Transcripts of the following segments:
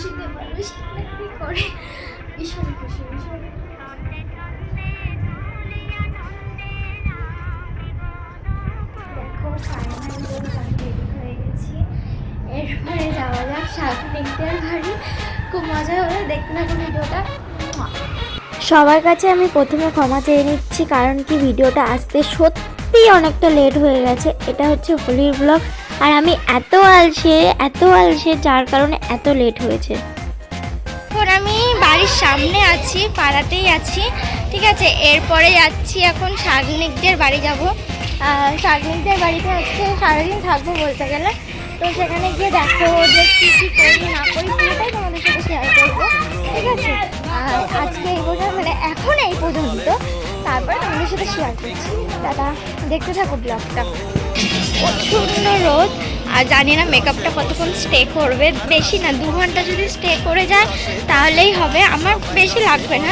খুশিতে মানুষ কি করে, ভীষণ খুশি ভীষণ। দেখো ফাইনালি আমি রেডি হয়ে গেছি, এরপরে যাওয়া যাক শাকনিকদের বাড়ি। খুব মজা হলো, দেখতে থাকো ভিডিওটা। সবার কাছে আমি প্রথমে ক্ষমা চেয়ে নিচ্ছি, কারণ কি ভিডিওটা আসতে সত্যিই অনেকটা লেট হয়ে গেছে। এটা হচ্ছে হোলির ব্লগ, আর আমি এত আলসে যার কারণে এত লেট হয়েছে। এখন আমি বাড়ির সামনে আছি, পাড়াতেই আছি, ঠিক আছে। এরপরে যাচ্ছি এখন শাকনিকদের বাড়ি যাব। শাকনিকদের বাড়িতে আজকে সারাদিন থাকবো বলতে গেলে। তো সেখানে গিয়ে দেখো যে কী কী করি না করি পুরোটাই তোমাদের সাথে শেয়ার করবো, ঠিক আছে। আর আজকে এই পর্যন্ত, মানে এখন এই পর্যন্ত, তারপরে তোমাদের সাথে শেয়ার করছি। দাদা দেখতে থাকো ব্লগটা। প্রচণ্ড রোদ, আর জানি না মেকআপটা কতক্ষণ স্টে করবে, বেশি না 2 ঘন্টা যদি স্টে করে যায় তাহলেই হবে। আমার বেশি লাগবে না,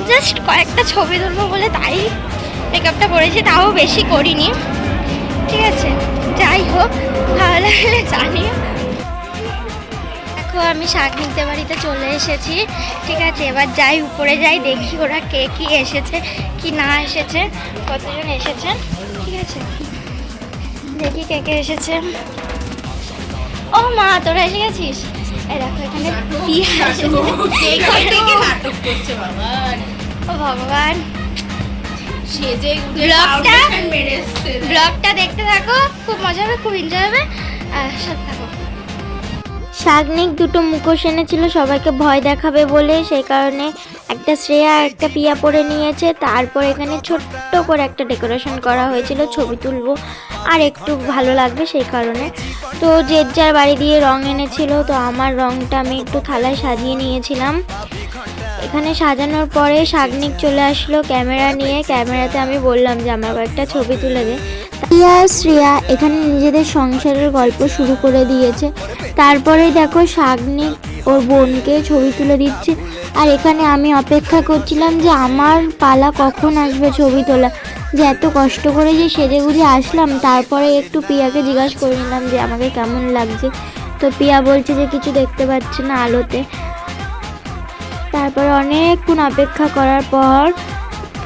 জাস্ট কয়েকটা ছবি তুলবো বলে তাই মেকআপটা করেছি, তাও বেশি করিনি, ঠিক আছে। যাই হোক, ভালো লাগলে জানিও। দেখো আমি শাকনিকদের বাড়িতে চলে এসেছি, ঠিক আছে। এবার যাই উপরে যাই, দেখি ওরা কে কি এসেছে কি না এসেছে, কতজন এসেছে, ঠিক আছে। দেখি কে কে এসেছে। ও মা, তোরা এসে গেছিস? এই দেখো এখানে ও ভগবান। ব্লগটা দেখতে থাকো, খুব মজা হবে, খুব এনজয় হবে, সাথে থাকো। শাকনিক দুটো মুখোশ এনেছিল সবাইকে ভয় দেখাবে বলে, সেই কারণে একটা শ্রেয়া আর একটা পিয়া পরে নিয়েছে। তারপর এখানে ছোট্ট করে একটা ডেকোরেশন করা হয়েছিল, ছবি তুলবো আর একটু ভালো লাগবে সেই কারণে। তো যে যার বাড়ি দিয়ে রং এনেছিল, তো আমার রংটা আমি একটু থালায় সাজিয়ে নিয়েছিলাম। এখানে সাজানোর পরে শাকনিক চলে আসলো ক্যামেরা নিয়ে। ক্যামেরাতে আমি বললাম যে আমার একটা ছবি তুলে দে। পিয়া শ্রেয়া এখানে নিজেদের সংসারের গল্প শুরু করে দিয়েছে। তারপরে দেখো শাকনিক ওর বোনকে ছবি তুলে দিচ্ছে, আর এখানে আমি অপেক্ষা করছিলাম যে আমার পালা কখন আসবে ছবি তোলা, যে এত কষ্ট করে যে সেজে গুজে আসলাম। তারপরে একটু পিয়াকে জিজ্ঞাসা করে নিলাম যে আমাকে কেমন লাগছে, তো পিয়া বলছে যে কিছু দেখতে পাচ্ছে না আলোতে। তারপরে অনেকক্ষণ অপেক্ষা করার পর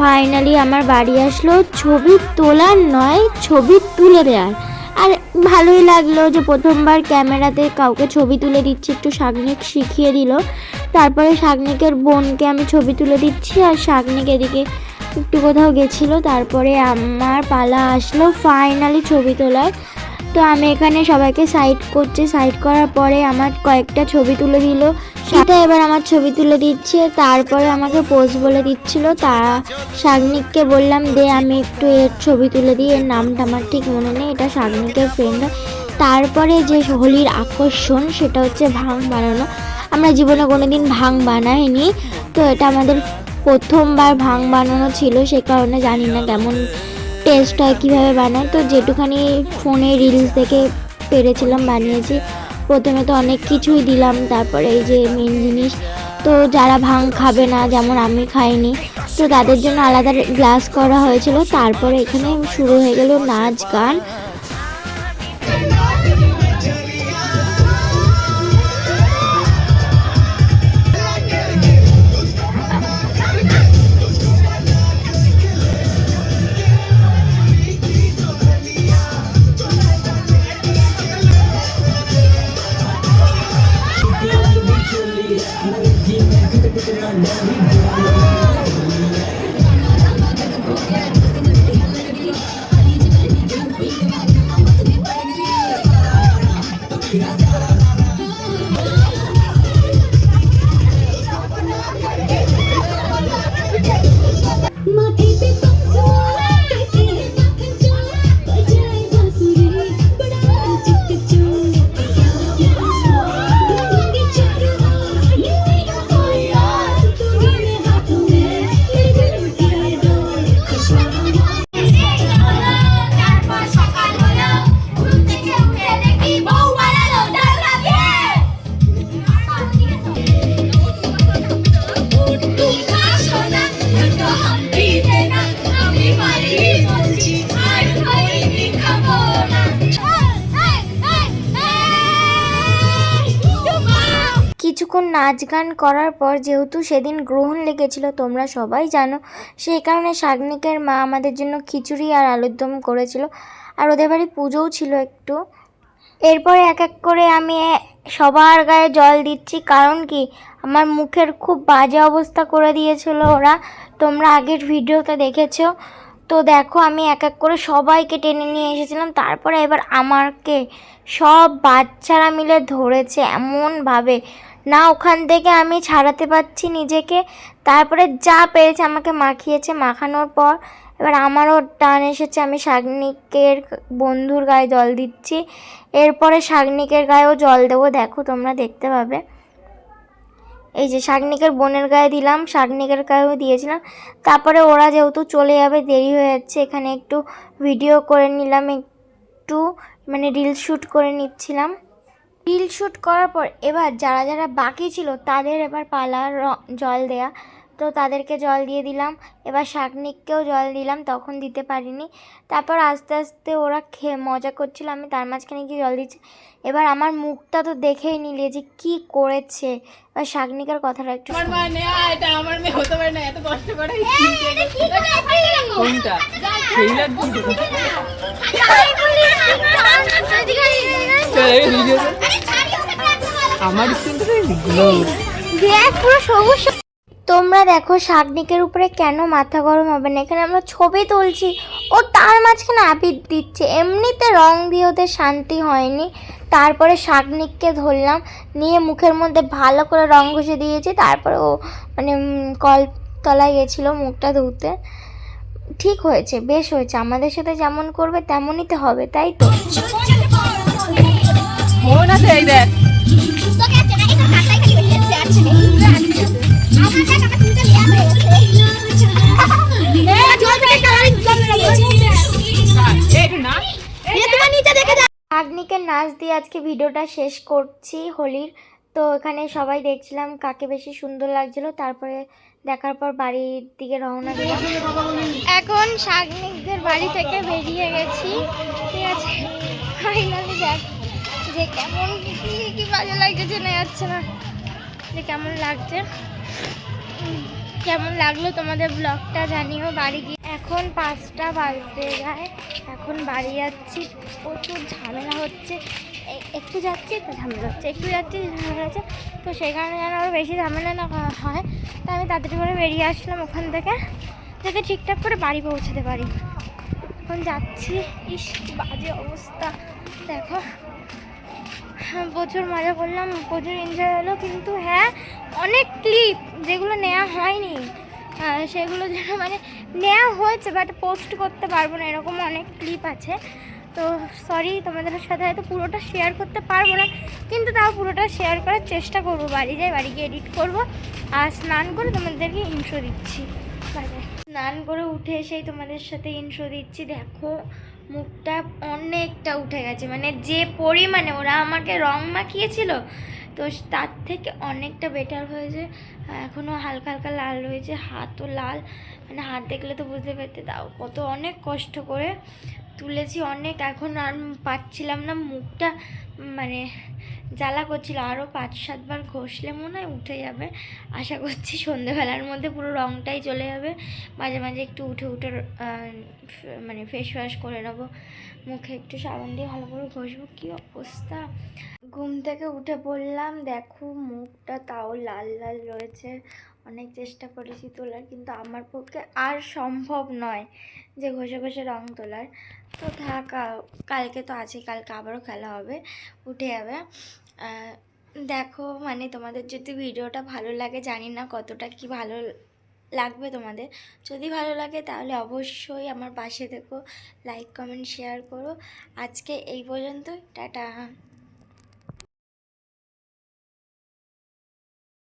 ফাইনালি আমার বাড়ি আসলো, ছবি তোলার নয়, ছবি তুলে দেওয়ার। আর ভালোই লাগলো যে প্রথমবার ক্যামেরাতে কাউকে ছবি তুলে দিচ্ছি, একটু শাকনিক শিখিয়ে দিল। তারপরে শাকনিকের বোনকে আমি ছবি তুলে দিচ্ছি, আর শাকনিক এদিকে একটু কোথাও গেছিলো। তারপরে আমার পালা আসলো ফাইনালি ছবি তোলার। তো আমি এখানে সবাইকে সাইড করছি, সাইড করার পরে আমার কয়েকটা ছবি তুলে দিল, সেটা এবার আমার ছবি তুলে দিচ্ছে। তারপরে আমাকে পোজ বলে দিচ্ছিল, তারা শাকনিককে বললাম দে আমি একটু এর ছবি তুলে দিই, এর নামটা আমার ঠিক মনে নেই, এটা শাকনিকের ফ্রেন্ড। তারপরে যে হোলির আকর্ষণ সেটা হচ্ছে ভাং বানানো। আমরা জীবনে কোনোদিন ভাং বানাইনি, তো এটা আমাদের প্রথমবার ভাং বানানো ছিল, সে কারণে জানি না কেমন টেস্ট হয়, কীভাবে বানায়। তো যেটুখানি ফোনে রিলস দেখে পেরেছিলাম বানিয়েছি। প্রথমে তো অনেক কিছুই দিলাম, তারপরে এই যে মেন জিনিস, তো যারা ভাং খাবে না, যেমন আমি খাইনি, তো তাদের জন্য আলাদা গ্লাস করা হয়েছিল। তারপরে এখানে শুরু হয়ে গেল নাচ গান। কিছুক্ষণ নাচ গান করার পর, যেহেতু সেদিন গ্রহণ লেগেছিল তোমরা সবাই জানো, সেই কারণে শাগনিকের মা আমাদের জন্য খিচুড়ি আর আলুর দম করেছিল, আর ওদের বাড়ি পুজোও ছিল একটু। এরপরে এক এক করে আমি সবার গায়ে জল দিচ্ছি, কারণ কি আমার মুখের খুব বাজে অবস্থা করে দিয়েছিল ওরা, তোমরা আগের ভিডিওতে দেখেছো। তো দেখো আমি এক এক করে সবাইকে টেনে নিয়ে এসেছিলাম, তারপরে এবার আমাকে সব বাচ্চারা মিলে ধরেছে এমনভাবে না, ওখান থেকে আমি ছাড়াতে পারছি নিজেকে। তারপরে যা পেরেছে আমাকে মাখিয়েছে, মাখানোর পর এবার আমারও টান এসেছে, আমি শাগনিকের বন্ধুর গায়ে জল দিচ্ছি, এরপরে শাগনিকের গায়েও জল দেবো, দেখো তোমরা দেখতে পাবে। এই যে শাগনিকের বোনের গায়ে দিলাম, শাগনিকের গায়েও দিয়েছিলাম। তারপরে ওরা যেহেতু চলে যাবে, দেরি হয়ে যাচ্ছে, এখানে একটু ভিডিও করে নিলাম, একটু মানে রিল শ্যুট করে নিচ্ছিলাম। রিল শ্যুট করার পর এবার যারা যারা বাকি ছিল তাদের এবার পালা জল দেয়া, তো তাদেরকে জল দিয়ে দিলাম। এবার শাগনিককেও জল দিলাম, তখন দিতে পারিনি। তারপর আস্তে আস্তে ওরা খেয়ে মজা করছিল, আমি তার মাঝখানে গিয়ে জল দিচ্ছি। এবার আমার মুখটা তো দেখেই নিলে যে কি করেছে। এবার শাগনিকের কথাটা একটু আমার মেয়ে হতে পারে না, এত কষ্ট করে আমার পুরো সবুজ। তোমরা দেখো শাগনিকের উপরে কেন মাথা গরম হবে না, এখানে আমরা ছবি তুলছি, ও তার মাঝখানে আবির দিচ্ছে, এমনিতে রং দিয়ে ওদের শান্তি হয়নি। তারপরে শাগনিককে ধরলাম, নিয়ে মুখের মধ্যে ভালো করে রং ঘষে দিয়েছি, তারপরে ও মানে কলতলায় গেছিলো মুখটা ধুতে। ঠিক হয়েছে, বেশ হয়েছে, আমাদের সাথে যেমন করবে তেমনই তো হবে, তাই তো। মন আছে এই দেখ শাগনিকের নাচ দিয়ে আজকে ভিডিওটা শেষ করছি হোলির। তো এখানে সবাই দেখছিলাম কাকে বেশি সুন্দর লাগছিল, তারপরে দেখার পর বাড়ির দিকে রওনা দিলাম। এখন শাগনিকদের বাড়ি থেকে বেরিয়ে গেছি, ঠিক আছে। ফাইনালি দেখ যে কেমন কি বাজে লাগছে, চেনা যাচ্ছে না যে কেমন লাগছে। কেমন লাগলো তোমাদের ব্লগটা জানিও। বাড়ি গিয়ে এখন 5টা বাজতে যায়, এখন বাড়ি যাচ্ছি, প্রচুর ঝামেলা হচ্ছে, একটু যাচ্ছি তো ঝামেলা হচ্ছে, একটু যাচ্ছি ঝামেলা হচ্ছে, তো সেই কারণে যেন আরও বেশি ঝামেলা না হয়, তাই আমি তাড়াতাড়ি করে বেরিয়ে আসলাম ওখান থেকে, যাতে ঠিকঠাক করে বাড়ি পৌঁছাতে পারি। এখন যাচ্ছি, ইস বাজে অবস্থা দেখো। প্রচুর মজা করলাম, প্রচুর এনজয় হলো, কিন্তু হ্যাঁ অনেক ক্লিপ যেগুলো নেওয়া হয়নি সেগুলো যেন মানে নেওয়া হয়েছে বাট পোস্ট করতে পারবো না, এরকম অনেক ক্লিপ আছে। তো সরি, তোমাদের সাথে হয়তো পুরোটা শেয়ার করতে পারবো না, কিন্তু তাও পুরোটা শেয়ার করার চেষ্টা করবো। বাড়ি যাই, বাড়ি গিয়ে এডিট করবো, আর স্নান করে তোমাদেরকে ইন্ট্রো দিচ্ছি। স্নান করে উঠে এসেই তোমাদের সাথে ইন্ট্রো দিচ্ছি। দেখো মুখটা অনেকটা উঠে গেছে, মানে যে পরিমাণে ওরা আমাকে রং মাখিয়েছিল তো তার থেকে অনেকটা বেটার হয়েছে। এখনও হালকা হালকা লাল রয়েছে, হাতও লাল, মানে হাত দেখলে তো বুঝতে পারতে, দাও কত অনেক কষ্ট করে তুলেছি অনেক। এখন আর পাচ্ছিলাম না, মুখটা মানে জ্বালা করছিল, আরও 5-7 বার ঘষলে মনে হয় উঠে যাবে। আশা করছি সন্ধেবেলার মধ্যে পুরো রঙটাই চলে যাবে। মাঝে মাঝে একটু উঠে উঠে মানে ফেস ওয়াশ করে নেবো, মুখে একটু সাবান দিয়ে ভালো করে ঘষবো। কী অবস্থা, ঘুম থেকে উঠে পড়লাম, দেখো মুখটা তাও লাল লাল রয়েছে। অনেক চেষ্টা করেছি তোলার, কিন্তু আমার পক্ষে আর সম্ভব নয় যে ঘষে ঘষে রং তোলার। তো থাক, কালকে তো আছে, কালকে আবারও খেলা হবে, উঠে যাবে। দেখো মানে তোমাদের যদি ভিডিওটা ভালো লাগে, জানি না কতটা কি ভালো লাগবে তোমাদের, যদি ভালো লাগে তাহলে অবশ্যই আমার পাশে থেকো, লাইক কমেন্ট শেয়ার করো। আজকে এই পর্যন্ত, টাটা।